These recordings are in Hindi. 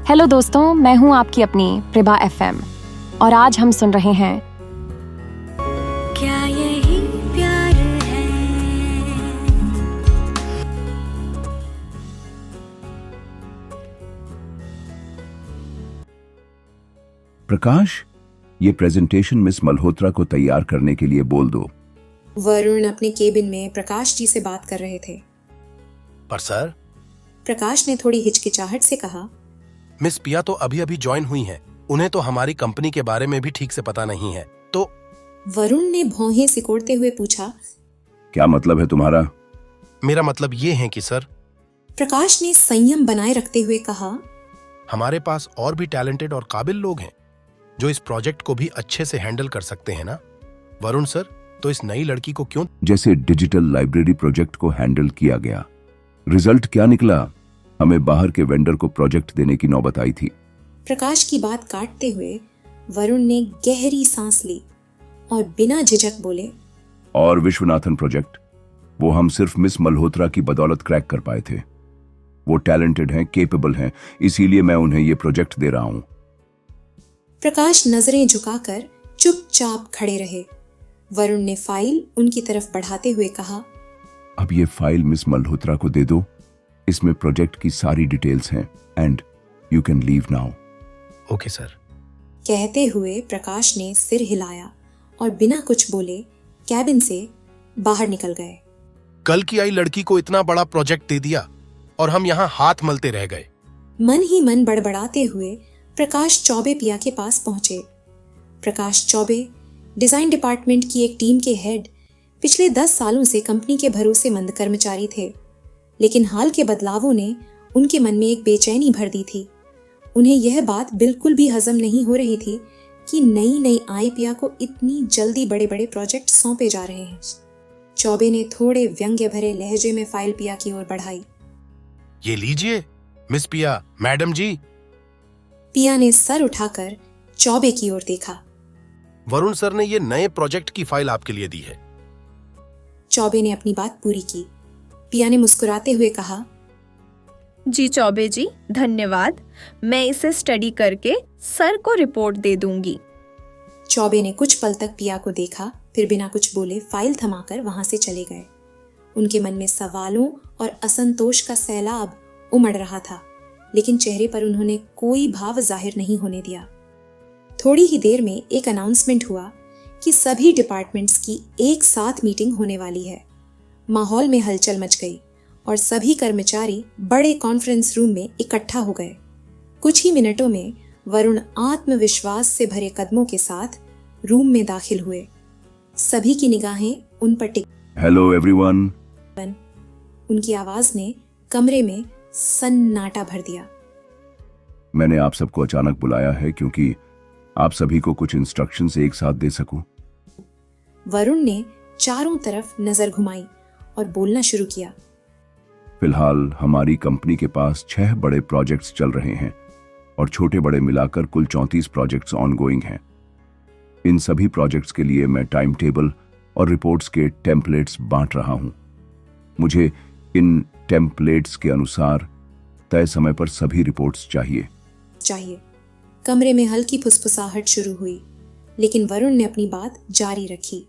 हेलो दोस्तों, मैं हूं आपकी अपनी प्रभा एफएम और आज हम सुन रहे हैं क्या यही प्यार है। प्रकाश, ये प्रेजेंटेशन मिस मल्होत्रा को तैयार करने के लिए बोल दो। वरुण अपने केबिन में प्रकाश जी से बात कर रहे थे। पर सर, प्रकाश ने थोड़ी हिचकिचाहट से कहा, मिस पिया तो अभी अभी ज्वाइन हुई हैं। उन्हें तो हमारी कंपनी के बारे में भी ठीक से पता नहीं है। तो वरुण ने भौहें सिकोड़ते हुए पूछा, क्या मतलब है तुम्हारा? मेरा मतलब ये है कि सर, प्रकाश ने संयम बनाए रखते हुए कहा, हमारे पास और भी टैलेंटेड और काबिल लोग हैं जो इस प्रोजेक्ट को भी अच्छे से हैंडल कर सकते हैं ना। वरुण सर, तो इस नई लड़की को क्यों? जैसे डिजिटल लाइब्रेरी प्रोजेक्ट को हैंडल किया गया, रिजल्ट क्या निकला? हमें बाहर के वेंडर को प्रोजेक्ट देने की नौबत आई थी। प्रकाश की बात काटते हुए वरुण ने गहरी सांस ली और बिना झिझक बोले, और विश्वनाथन प्रोजेक्ट, वो हम सिर्फ मिस मल्होत्रा की बदौलत क्रैक कर पाए थे। वो टैलेंटेड हैं, केपेबल हैं, इसीलिए मैं उन्हें ये प्रोजेक्ट दे रहा हूं। प्रकाश नजरें झुकाकर चुपचाप खड़े रहे। वरुण ने फाइल उनकी तरफ बढ़ाते हुए कहा, अब ये फाइल मिस मल्होत्रा को दे दो। इसमें प्रोजेक्ट की सारी डिटेल्स हैं and you can leave now. Okay sir. कहते हुए प्रकाश ने सिर हिलाया और बिना कुछ बोले कैबिन से बाहर निकल गए। कल की आई लड़की को इतना बड़ा प्रोजेक्ट दे दिया और हम यहाँ हाथ मलते रह गए। मन ही मन बड़बड़ाते हुए प्रकाश चौबे पिया के पास पहुंचे। प्रकाश चौबे डिजाइन डिपार्टमेंट की एक टीम के हेड, पिछले 10 सालों से कंपनी के भरोसेमंद कर्मचारी थे, लेकिन हाल के बदलावों ने उनके मन में एक बेचैनी भर दी थी। उन्हें यह बात बिल्कुल भी हजम नहीं हो रही थी कि नई नई आई पिया को इतनी जल्दी बड़े बड़े प्रोजेक्ट सौंपे जा रहे हैं। चौबे ने थोड़े व्यंग्य भरे लहजे में फाइल पिया की ओर बढ़ाई। ये लीजिए मिस पिया, मैडम जी। पिया ने सर उठाकर चौबे की ओर देखा। वरुण सर ने ये नए प्रोजेक्ट की फाइल आपके लिए दी है। चौबे ने अपनी बात पूरी की। पिया ने मुस्कुराते हुए कहा, जी चौबे जी, धन्यवाद। मैं इसे स्टडी करके सर को रिपोर्ट दे दूंगी। चौबे ने कुछ पल तक पिया को देखा, फिर बिना कुछ बोले फाइल थमाकर वहां से चले गए। उनके मन में सवालों और असंतोष का सैलाब उमड़ रहा था, लेकिन चेहरे पर उन्होंने कोई भाव जाहिर नहीं होने दिया। थोड़ी ही देर में एक अनाउंसमेंट हुआ कि सभी डिपार्टमेंट्स की एक साथ मीटिंग होने वाली है। माहौल में हलचल मच गई और सभी कर्मचारी बड़े कॉन्फ्रेंस रूम में इकट्ठा हो गए। कुछ ही मिनटों में वरुण आत्मविश्वास से भरे कदमों के साथ रूम में दाखिल हुए। सभी की निगाहें उन पर टिक। Hello everyone. उनकी आवाज ने कमरे में सन्नाटा भर दिया। मैंने आप सबको अचानक बुलाया है क्योंकि आप सभी को कुछ इंस्ट्रक्शंस एक साथ दे सकूं। वरुण ने चारों तरफ नजर घुमाई और बोलना शुरू किया। फिलहाल हमारी कंपनी के पास 6 बड़े प्रोजेक्ट्स चल रहे हैं और छोटे बड़े मिलाकर कुल 34 प्रोजेक्ट्स ऑनगोइंग हैं। इन सभी प्रोजेक्ट्स के लिए मैं टाइम टेबल और रिपोर्ट्स के टेम्पलेट्स बांट रहा हूं। मुझे इन टेम्पलेट्स के अनुसार तय समय पर सभी रिपोर्ट्स चाहिए। कमरे में हल्की फुसफुसाहट शुरू हुई, लेकिन वरुण ने अपनी बात जारी रखी।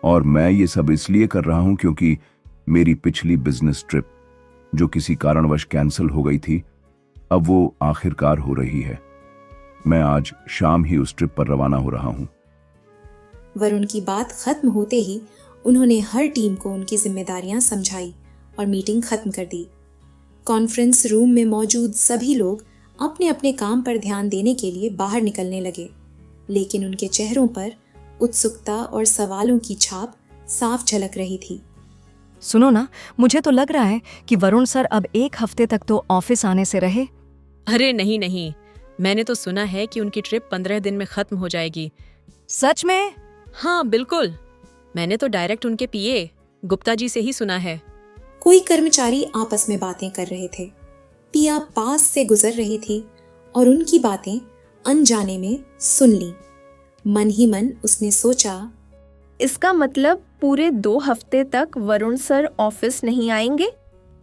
और मैं ये सब इसलिए कर रहा हूं क्योंकि मेरी पिछली बिजनेस ट्रिप, जो किसी कारणवश कैंसिल हो गई थी, अब वो आखिरकार हो रही है। मैं आज शाम ही उस ट्रिप पर रवाना हो रहा हूं। वरुण की बात खत्म होते ही उन्होंने हर टीम को उनकी जिम्मेदारियां समझाई और मीटिंग खत्म कर दी। कॉन्फ्रेंस रूम में मौजूद सभी लोग अपने अपने काम पर ध्यान देने के लिए बाहर निकलने लगे, लेकिन उनके चेहरों पर उत्सुकता और सवालों की छाप साफ झलक रही थी। सुनो ना, मुझे तो लग रहा है कि वरुण सर अब 1 हफ्ते तक तो ऑफिस आने से रहे। अरे नहीं नहीं, मैंने तो सुना है कि उनकी ट्रिप 15 दिन में खत्म हो जाएगी। सच में? हाँ बिल्कुल, मैंने तो डायरेक्ट उनके पीए गुप्ता जी से ही सुना है। कोई कर्मचारी आपस में बातें कर रहे थे। पिया पास से गुजर रही थी और उनकी बातें अनजाने में सुन ली। मन ही मन उसने सोचा, इसका मतलब पूरे 2 हफ्ते तक वरुण सर ऑफिस नहीं आएंगे।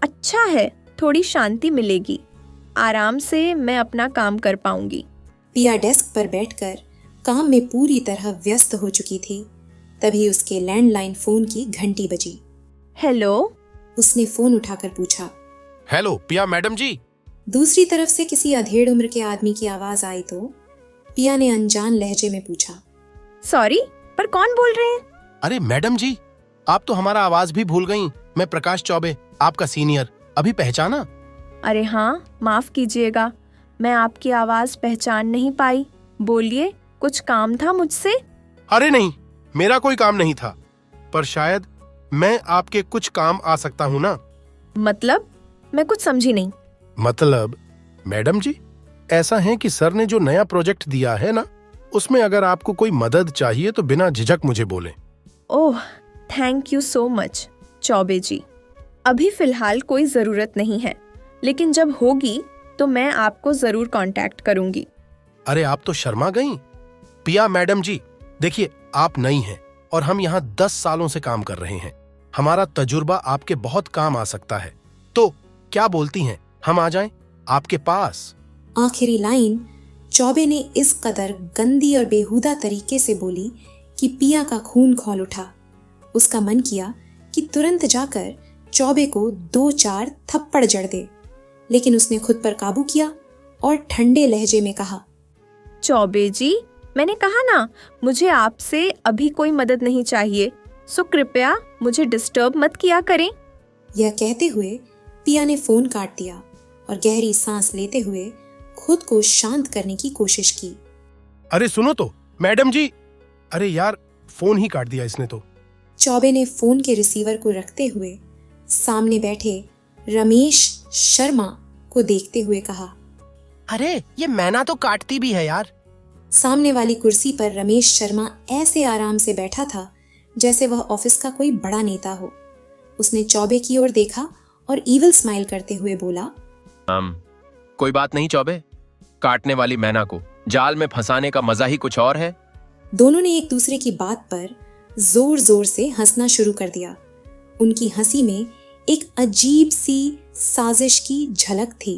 अच्छा है, थोड़ी शांति मिलेगी। आराम से मैं अपना काम कर पाऊंगी। पिया डेस्क पर बैठकर काम में पूरी तरह व्यस्त हो चुकी थी। तभी उसके लैंडलाइन फोन की घंटी बजी। हेलो। उसने फोन उठाकर पूछा। हेलो पिया मैडम जी। दूसरी तरफ से किसी अधेड़ उम्र के आदमी की आवाज आई तो पिया ने अनजान लहजे में पूछा। सॉरी, पर कौन बोल रहे हैं? अरे मैडम जी, आप तो हमारा आवाज भी भूल गई। मैं प्रकाश चौबे, आपका सीनियर। अभी पहचाना? अरे हाँ, माफ कीजिएगा, मैं आपकी आवाज पहचान नहीं पाई। बोलिए, कुछ काम था मुझसे? अरे नहीं, मेरा कोई काम नहीं था, पर शायद मैं आपके कुछ काम आ सकता हूँ ना। मतलब? मैं कुछ समझी नहीं। मतलब मैडम जी, ऐसा है कि सर ने जो नया प्रोजेक्ट दिया है ना, उसमें अगर आपको कोई मदद चाहिए तो बिना झिझक मुझे बोले। Oh, thank you so much Chaube ji. अभी फिलहाल कोई जरूरत नहीं है, लेकिन जब होगी तो मैं आपको जरूर कांटेक्ट करूंगी। अरे आप तो शर्मा गईं। पिया मैडम जी, देखिए आप नई हैं और हम यहाँ 10 सालों से काम कर रहे हैं। हमारा तजुर्बा आपके बहुत काम आ सकता है। तो क्या बोलती हैं, हम आ जाएं आपके पास? आखिरी लाइन चौबे ने इस कदर गंदी और बेहुदा तरीके से बोली कि पिया का खून खौल उठा। उसका मन किया कि तुरंत जाकर चौबे को 2-4 थप्पड़ जड़ दे, लेकिन उसने खुद पर काबू किया और ठंडे लहजे में कहा। चौबे जी, मैंने कहा ना, मुझे आपसे अभी कोई मदद नहीं चाहिए, सो कृपया मुझे डिस्टर्ब मत किया करें। यह कहते हुए पिया ने फोन काट दिया और गहरी सांस लेते हुए खुद को शांत करने की कोशिश की। अरे सुनो तो मैडम जी, अरे यार फोन ही काट दिया इसने तो। चौबे ने फोन के रिसीवर को रखते हुए सामने बैठे रमेश शर्मा को देखते हुए कहा। अरे ये मैना तो काटती भी है यार। सामने वाली कुर्सी पर रमेश शर्मा ऐसे आराम से बैठा था जैसे वह ऑफिस का कोई बड़ा नेता हो। उसने चौबे की ओर देखा और ईविल स्माइल करते हुए बोला। कोई बात नहीं चौबे, काटने वाली मैना को जाल में फंसाने का मजा ही कुछ और है। दोनों ने एक दूसरे की बात पर जोर जोर से हंसना शुरू कर दिया। उनकी हंसी में एक अजीब सी साजिश की झलक थी।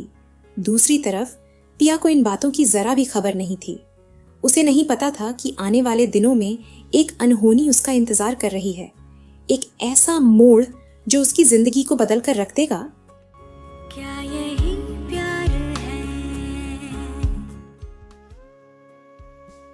दूसरी तरफ पिया को इन बातों की जरा भी खबर नहीं थी। उसे नहीं पता था कि आने वाले दिनों में एक अनहोनी उसका इंतजार कर रही है, एक ऐसा मोड़ जो उसकी जिंदगी को बदल कर रख देगा। क्या ये